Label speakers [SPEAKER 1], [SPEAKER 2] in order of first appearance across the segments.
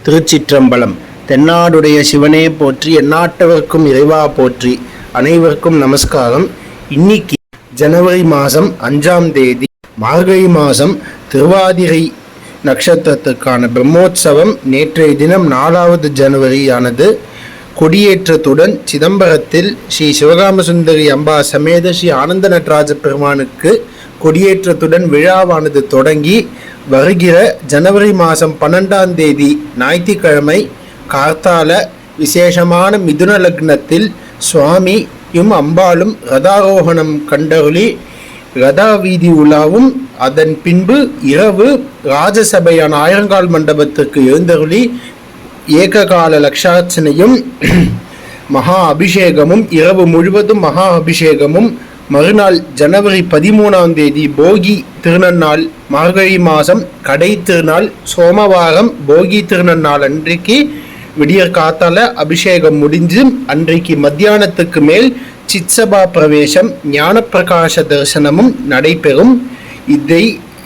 [SPEAKER 1] திருச்சிற்றம்பலம். தென்னாடுடைய சிவனே போற்றி, எந்நாட்டவர்க்கும் இறைவா போற்றி. அனைவருக்கும் நமஸ்காரம். இன்னைக்கு ஜனவரி மாதம் 5ஆம் தேதி, மார்கழி மாதம் திருவாதிரை நட்சத்திரத்துக்கான பிரம்மோற்சவம் நேற்றைய தினம் 4வது ஜனவரியானது கொடியேற்றத்துடன் சிதம்பரத்தில் ஸ்ரீ சிவகாமசுந்தரி அம்பா சமேத ஸ்ரீ ஆனந்த நடராஜ பெருமானுக்கு கொடியேற்றத்துடன் விழாவானது தொடங்கி வருகிற ஜனவரி மாதம் 12ஆம் தேதி ஞாயிற்றுக்கிழமை கார்த்தால விசேஷமான மிதுன லக்னத்தில் சுவாமியும் அம்பாளும் ரதாரோகணம் கண்டருளி ரதா வீதி உலாவும் அதன் பின்பு இரவு ராஜசபையான ஆயிரங்கால் மண்டபத்திற்கு எழுந்தருளி ஏககால லக்ஷார்ச்சனையும் மகா அபிஷேகமும் இரவு முழுவதும் மகா அபிஷேகமும் மறுநாள் ஜனவரி 13ஆம் தேதி போகி திருநன்னாள், மார்கழி மாதம் கடை திருநாள் சோமவாரம் போகி திருநன்னாள் அன்றைக்கு விடியற் காத்தால அபிஷேகம் முடிஞ்சு அன்றைக்கு மத்தியானத்துக்கு மேல் சித்சபா பிரவேசம் ஞான பிரகாச தரிசனமும் நடைபெறும்.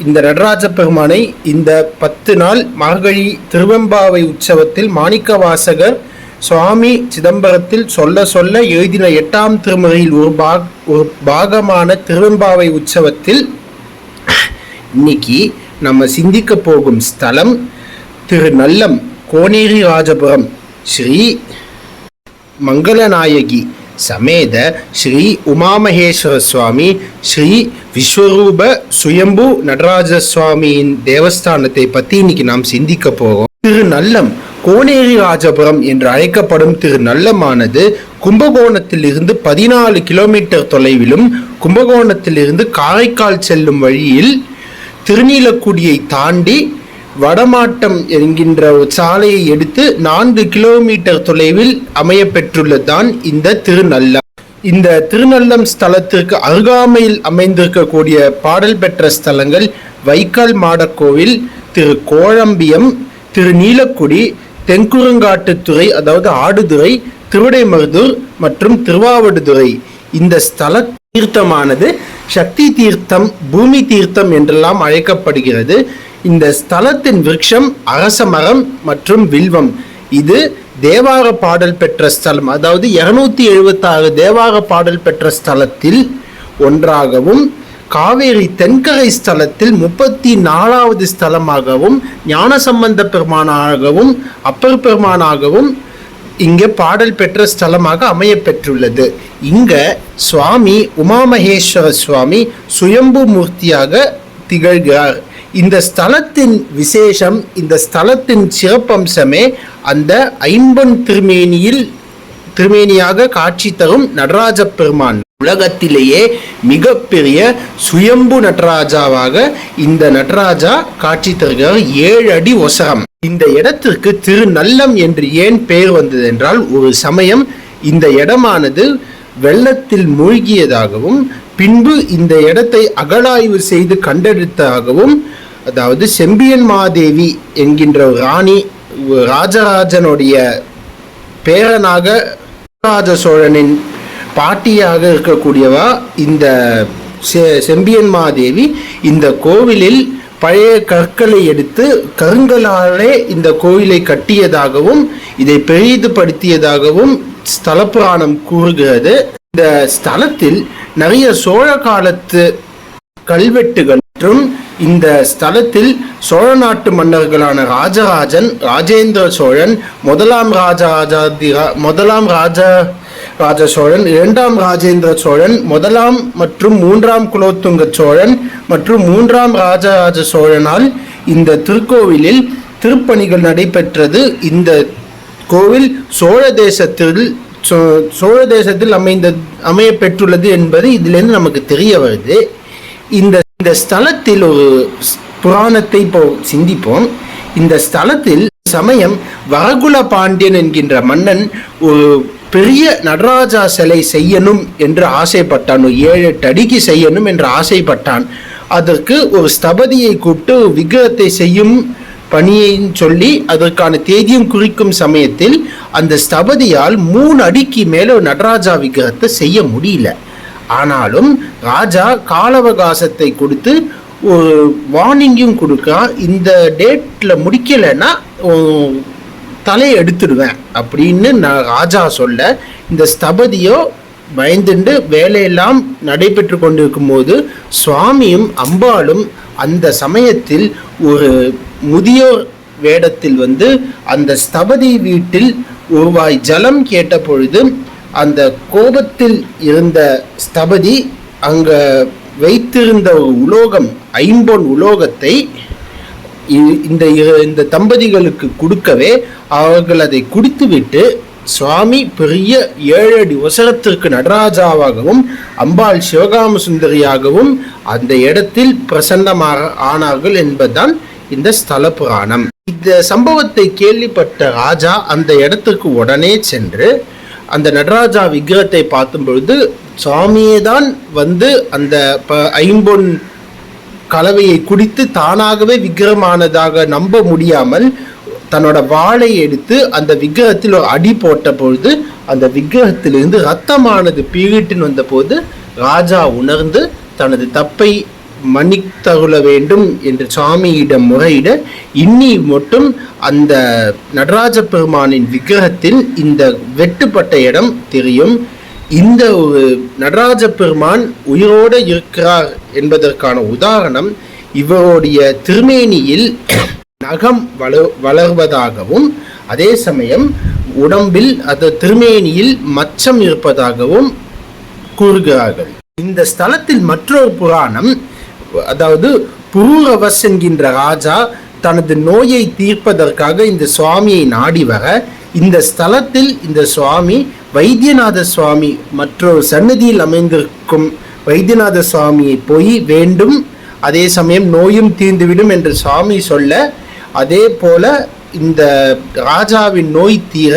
[SPEAKER 1] இந்த நடராஜ பெருமானை இந்த 10 நாள் மார்கழி திருவெம்பாவை உற்சவத்தில் மாணிக்க வாசகர் சுவாமி சிதம்பரத்தில் சொல்ல எழுதின 8ஆம் திருமுறையில் ஒரு பாகமான திருவெம்பாவை உற்சவத்தில் இன்னைக்கு நம்ம சிந்திக்க போகும் ஸ்தலம் திருநல்லம் கோனேரி ராஜபுரம் ஸ்ரீ மங்களநாயகி சமேத ஸ்ரீ உமாமகேஸ்வர சுவாமி ஸ்ரீ விஸ்வரூப சுயம்பு நடராஜ சுவாமியின் தேவஸ்தானத்தை பற்றி இன்னைக்கு நாம் சிந்திக்க போகிறோம். திருநல்லம் கோனேரி ராஜபுரம் என்று அழைக்கப்படும் திருநல்லமானது கும்பகோணத்தில் இருந்து 14 கிலோமீட்டர் தொலைவிலும் கும்பகோணத்திலிருந்து காரைக்கால் செல்லும் வழியில் திருநீலக்குடியை தாண்டி வடமாட்டம் என்கின்ற ஒரு சாலையை எடுத்து 4 கிலோமீட்டர் தொலைவில் அமையப்பெற்றுள்ளதுதான் இந்த திருநல்லம். இந்த திருநல்லம் ஸ்தலத்திற்கு அருகாமையில் அமைந்திருக்கக்கூடிய பாடல் பெற்ற ஸ்தலங்கள் வைக்கால் மாடக்கோவில், திரு கோழம்பியம், திருநீலக்குடி, தென்குறுங்காட்டுத்துறை அதாவது ஆடுதுறை, திருவிடைமருதூர் மற்றும் திருவாவடுதுறை. இந்த ஸ்தல தீர்த்தமானது சக்தி தீர்த்தம், பூமி தீர்த்தம் என்றெல்லாம் அழைக்கப்படுகிறது. இந்த ஸ்தலத்தின் விருட்சம் அரச மரம் மற்றும் வில்வம். இது தேவார பாடல் பெற்ற ஸ்தலம், அதாவது 276 தேவார பாடல் பெற்ற ஸ்தலத்தில் ஒன்றாகவும் காவேரி தென்கரை ஸ்தலத்தில் 34வது ஸ்தலமாகவும் ஞானசம்பந்த பெருமானாகவும் அப்பர் பெருமானாகவும் இங்கே பாடல் பெற்ற ஸ்தலமாக அமைய பெற்றுள்ளது. இங்க சுவாமி உமாமகேஸ்வர சுவாமி சுயம்பு மூர்த்தியாக திகழ்கிறார். இந்த ஸ்தலத்தின் விசேஷம், இந்த ஸ்தலத்தின் சிறப்பம்சமே அந்த ஐம்பொன் திருமேனியாக காட்சி தரும் நடராஜ பெருமான். உலகத்திலேயே மிகப்பெரிய சுயம்பு நடராஜாவாக இந்த நடராஜா காட்சி தருகிறார். 7 அடி ஒசரம். இந்த இடத்திற்கு திருநல்லம் என்று ஏன் பெயர் வந்தது என்றால், ஒரு சமயம் இந்த இடமானது வெள்ளத்தில் மூழ்கியதாகவும் பின்பு இந்த இடத்தை அகழாய்வு செய்து கண்டெடுத்ததாகவும், அதாவது செம்பியன் மாதேவி என்கின்ற ராணி ராஜராஜனுடைய பேரனாக ராஜ சோழனின் பாட்டியாக இருக்கக்கூடியவா இந்த செம்பியன் மாதேவி இந்த கோவிலில் பழைய கற்களை எடுத்து கருங்கலாலே இந்த கோவிலை கட்டியதாகவும் இதை பெரிதுபடுத்தியதாகவும் ஸ்தல புராணம் கூறுகிறது. இந்த ஸ்தலத்தில் நிறைய சோழ காலத்து கல்வெட்டுகள் மற்றும் இந்த ஸ்தலத்தில் சோழ நாட்டு மன்னர்களான ராஜராஜன், ராஜேந்திர சோழன், முதலாம் ராஜ சோழன், 2ஆம் ராஜேந்திர சோழன், 1ஆம் மற்றும் 3ஆம் குலோத்துங்க சோழன் மற்றும் 3ஆம் ராஜராஜ சோழனால் இந்த திருக்கோவிலில் திருப்பணிகள் நடைபெற்றது. இந்த கோவில் சோழ தேசத்தில் அமைய பெற்றுள்ளது என்பது இதிலிருந்து நமக்கு தெரிய வருது. இந்த ஸ்தலத்தில் ஒரு புராணத்தை இப்போ சிந்திப்போம். இந்த ஸ்தலத்தில் சமயம் வரகுல பாண்டியன் என்கின்ற மன்னன் ஒரு பெரிய நடராஜா சிலை செய்யணும் என்று ஆசைப்பட்டான். 7-8 அடிக்கு செய்யணும் என்று ஆசைப்பட்டான். அதற்கு ஒரு ஸ்தபதியை கூப்பிட்டு விக்கிரகத்தை செய்யும் பணியை சொல்லி அதற்கான தேதியும் குறிக்கும் சமயத்தில் அந்த ஸ்தபதியால் 3 அடிக்கு மேலே நடராஜா விக்கிரகத்தை செய்ய முடியல. ஆனாலும் ராஜா கால அவகாசத்தை கொடுத்து ஒரு வார்னிங்கும் கொடுக்குறான். இந்த டேட்டில் முடிக்கலைன்னா தலையை எடுத்துடுவேன் அப்படின்னு நான் ராஜா சொல்ல, இந்த ஸ்தபதியோ பயந்துண்டு வேலையெல்லாம் நடைபெற்று கொண்டிருக்கும் போது சுவாமியும் அம்பாளும் அந்த சமயத்தில் ஒரு முதியோர் வேடத்தில் வந்து அந்த ஸ்தபதி வீட்டில் ஒரு வாய் ஜலம் கேட்ட பொழுது அந்த கோபத்தில் இருந்த ஸ்தபதி அங்க வைத்திருந்த ஒரு உலோகம், ஐம்பொன் உலோகத்தை இந்த தம்பதிகளுக்கு கொடுக்கவே அவர்கள் அதை குடித்துவிட்டு சுவாமி பெரிய 7 அடி உசரத்திற்கு நடராஜாவாகவும் அம்பாள் சிவகாம சுந்தரியாகவும் அந்த இடத்தில் பிரசன்னமாக ஆனார்கள் என்பதுதான் இந்த ஸ்தல புராணம். இந்த சம்பவத்தை கேள்விப்பட்ட ராஜா அந்த இடத்துக்கு உடனே சென்று அந்த நடராஜா விக்கிரகத்தை பார்க்கும் பொழுது சுவாமியே தான் வந்து அந்த ஐம்பொன் கலவையை குடித்து தானாகவே விக்கிரமானதாக நம்ப முடியாமல் தன்னோட வாளை எடுத்து அந்த விக்கிரகத்தில் ஒரு அடி போட்ட பொழுது அந்த விக்கிரகத்திலிருந்து ரத்தமானது பீரிட்டின் வந்த போது ராஜா உணர்ந்து தனது தப்பை மன்னித்தருள வேண்டும் என்று சுவாமியிடம் முறையிட இன்னி மட்டும் அந்த நடராஜ பெருமானின் விக்கிரகத்தில் இந்த வெட்டுப்பட்ட இடம் தெரியும். இந்த ஒரு நடராஜ பெருமான் உயிரோடு இருக்கிறார் என்பதற்கான உதாரணம் இவருடைய திருமேனியில் நகம் வளர்வதாகவும் அதே சமயம் உடம்பில் அது திருமேனியில் மச்சம் இருப்பதாகவும் கூறுகிறார்கள். இந்த ஸ்தலத்தில் மற்றொரு புராணம், அதாவது புரூரவஸ் என்கின்ற ராஜா தனது நோயை தீர்ப்பதற்காக இந்த சுவாமியை நாடி வர இந்த ஸ்தலத்தில் இந்த சுவாமி வைத்தியநாத சுவாமி மற்றொரு சன்னதியில் அமைந்திருக்கும் வைத்தியநாத சுவாமியை போய் வேண்டும், அதே சமயம் நோயும் தீர்ந்துவிடும் என்று சுவாமி சொல்ல, அதே போல இந்த ராஜாவின் நோய் தீர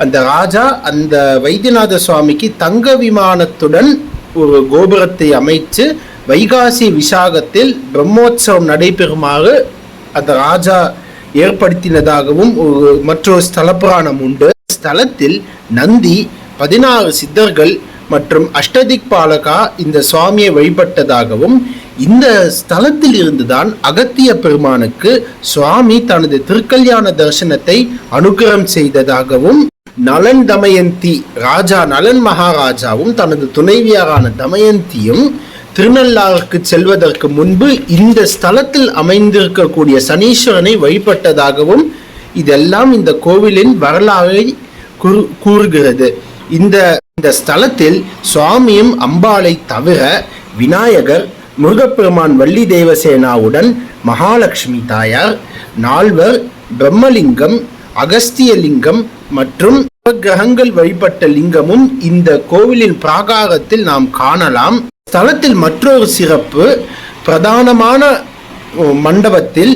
[SPEAKER 1] அந்த ராஜா அந்த வைத்தியநாத சுவாமிக்கு தங்க விமானத்துடன் ஒரு கோபுரத்தை அமைத்து வைகாசி விசாகத்தில் பிரம்மோற்சவம் நடைபெறுமாறு அந்த ராஜா ஏற்படுத்தினதாகவும் மற்றொரு ஸ்தல புராணம் உண்டு. ஸ்தலத்தில் நந்தி, 16 சித்தர்கள் மற்றும் அஷ்டதிக் பாலகா இந்த சுவாமியை வழிபட்டதாகவும் இந்த ஸ்தலத்தில் இருந்துதான் அகத்திய பெருமானுக்கு சுவாமி தனது திருக்கல்யாண தரிசனத்தை அனுகிரகம் செய்ததாகவும் நலன் தமயந்தி ராஜா நலன் மகாராஜாவும் தனது துணைவியாரான தமயந்தியும் திருநள்ளாருக்கு செல்வதற்கு முன்பு இந்த ஸ்தலத்தில் அமைந்திருக்கக்கூடிய சனீஸ்வரனை வழிபட்டதாகவும் இதெல்லாம் இந்த கோவிலின் வரலாறை கூறுகிறது. இந்த ஸ்தலத்தில் சுவாமியும் அம்பாளை தவிர விநாயகர், முருகப்பெருமான் வள்ளி தேவசேனாவுடன் மகாலட்சுமி தாயார், 4 பிரம்மலிங்கம், அகஸ்திய லிங்கம் மற்றும் கிரகங்கள் வழிபட்ட லிங்கமும் இந்த கோவிலின் பிராகாரத்தில் நாம் காணலாம். ஸ்தலத்தில் மற்றொரு சிறப்பு, பிரதானமான மண்டபத்தில்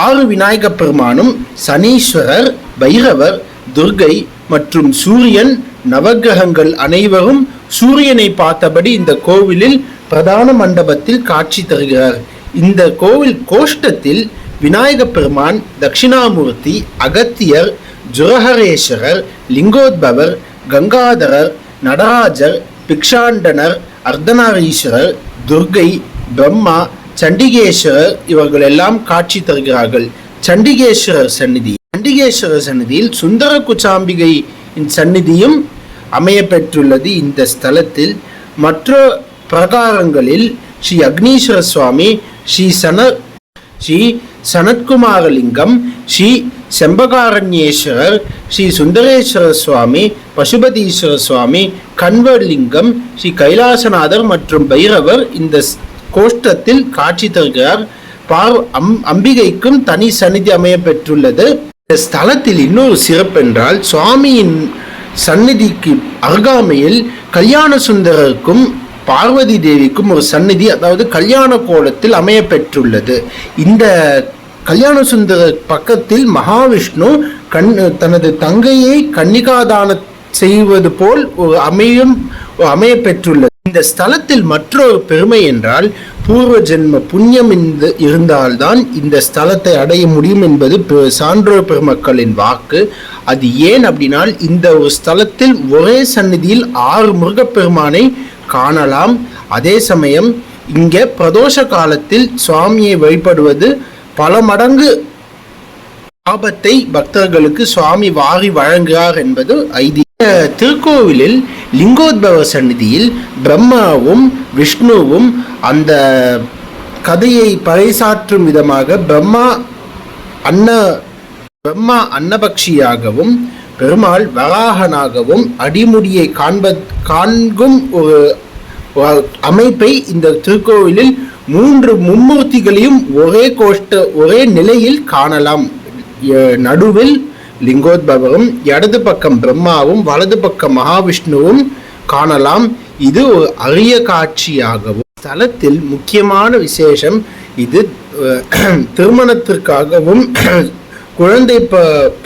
[SPEAKER 1] 6 விநாயக பெருமானும் சனீஸ்வரர், பைரவர், துர்கை மற்றும் சூரியன், நவகிரகங்கள் அனைவரும் சூரியனை பார்த்தபடி இந்த கோவிலில் பிரதான மண்டபத்தில் காட்சி தருகிறார். இந்த கோவில் கோஷ்டத்தில் விநாயக பெருமான், தட்சிணாமூர்த்தி, அகத்தியர், ஜுரஹரேஸ்வரர், லிங்கோத்பவர், கங்காதரர், நடராஜர், பிக்ஷாண்டனர், அர்த்தநாரீஸ்வரர், துர்கை, பிரம்மா, சண்டிகேஸ்வரர் இவர்கள் எல்லாம் காட்சி தருகிறார்கள். சண்டிகேஸ்வரர் சன்னிதியில் சுந்தர குச்சாம்பிகை சந்நிதியும் அமைய பெற்றுள்ளது. இந்த ஸ்தலத்தில் மற்ற பிரகாரங்களில் ஸ்ரீ அக்னீஸ்வர சுவாமி, ஸ்ரீ சனத்குமாரலிங்கம், ஸ்ரீ செம்பகாரண்யேஸ்வரர், ஸ்ரீ சுந்தரேஸ்வர சுவாமி, பசுபதீஸ்வர சுவாமி, கன்வர்லிங்கம், ஸ்ரீ கைலாசநாதர் மற்றும் பைரவர் இந்த கோஷ்டத்தில் காட்சி தருகிறார். அம்பிகைக்கும் தனி சந்நிதி அமைய பெற்றுள்ளது. இந்த ஸ்தலத்தில் இன்னொரு சிறப்பென்றால் சுவாமியின் சந்நிதிக்கு அருகாமையில் கல்யாண சுந்தரருக்கும் பார்வதி தேவிக்கும் ஒரு சந்நிதி, அதாவது கல்யாண கோலத்தில் அமைய பெற்றுள்ளது. இந்த கல்யாண சுந்தரர் பக்கத்தில் மகாவிஷ்ணு தனது தங்கையை கன்னிகாதான செய்வது போல் அமைய பெற்றுள்ளது. இந்த ஸ்தலத்தில் மற்றொரு பெருமை என்றால் பூர்வ ஜென்ம புண்ணியம் இருந்தால்தான் இந்த ஸ்தலத்தை அடைய முடியும் என்பது சான்றோர் பெருமக்களின் வாக்கு. அது ஏன் அப்படின்னால் இந்த ஒரு ஸ்தலத்தில் ஒரே சந்நிதியில் 6 முருகப்பெருமானை காணலாம். அதே சமயம் இங்கே பிரதோஷ காலத்தில் சுவாமியை வழிபடுவது பல மடங்கு ஆபத்தை பக்தர்களுக்கு சுவாமி வாரி வழங்குகிறார் என்பது ஐதீகம். திருக்கோவிலில் லிங்கோத்பவ சந்நிதியில் பிரம்மாவும் விஷ்ணுவும் அந்த கதையை பறைசாற்றும் விதமாக பிரம்மா அன்னபக்ஷியாகவும் பெருமாள் வராகனாகவும் அடிமுடியை காண்கும் ஒரு அமைப்பை இந்த திருக்கோவிலில் 3 மும்மூர்த்திகளையும் ஒரே நிலையில் காணலாம். நடுவில் லிங்கோத்பவரும், இடது பக்கம் பிரம்மாவும், வலது பக்கம் மகாவிஷ்ணுவும் காணலாம். இது ஒரு அரிய காட்சியாகவும். ஸ்தலத்தில் முக்கியமான விசேஷம் இது திருமணத்திற்காகவும் குழந்தை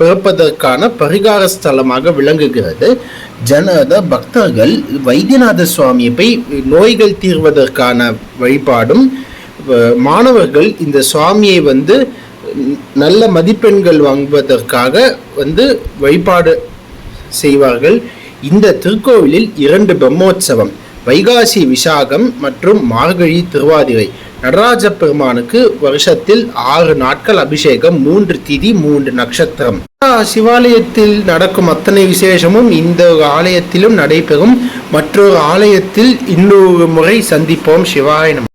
[SPEAKER 1] பிறப்பதற்கான பரிகார ஸ்தலமாக விளங்குகிறது. பக்தர்கள் வைத்தியநாத சுவாமியை போய் நோய்கள் தீர்வதற்கான வழிபாடும், மாணவர்கள் இந்த சுவாமியை நல்ல மதிப்பெண்கள் வாங்குவதற்காக வழிபாடு செய்வார்கள். இந்த திருக்கோவிலில் 2 பிரம்மோற்சவம், வைகாசி விசாகம் மற்றும் மார்கழி திருவாதிரை. நடராஜ பெருமானுக்கு வருஷத்தில் 6 நாட்கள் அபிஷேகம், 3 திதி, 3 நட்சத்திரம். சிவாலயத்தில் நடக்கும் அத்தனை விசேஷமும் இந்த ஆலயத்திலும் நடைபெறும். மற்றொரு ஆலயத்தில் இன்னொரு முறை சந்திப்போம். சிவாய நமः.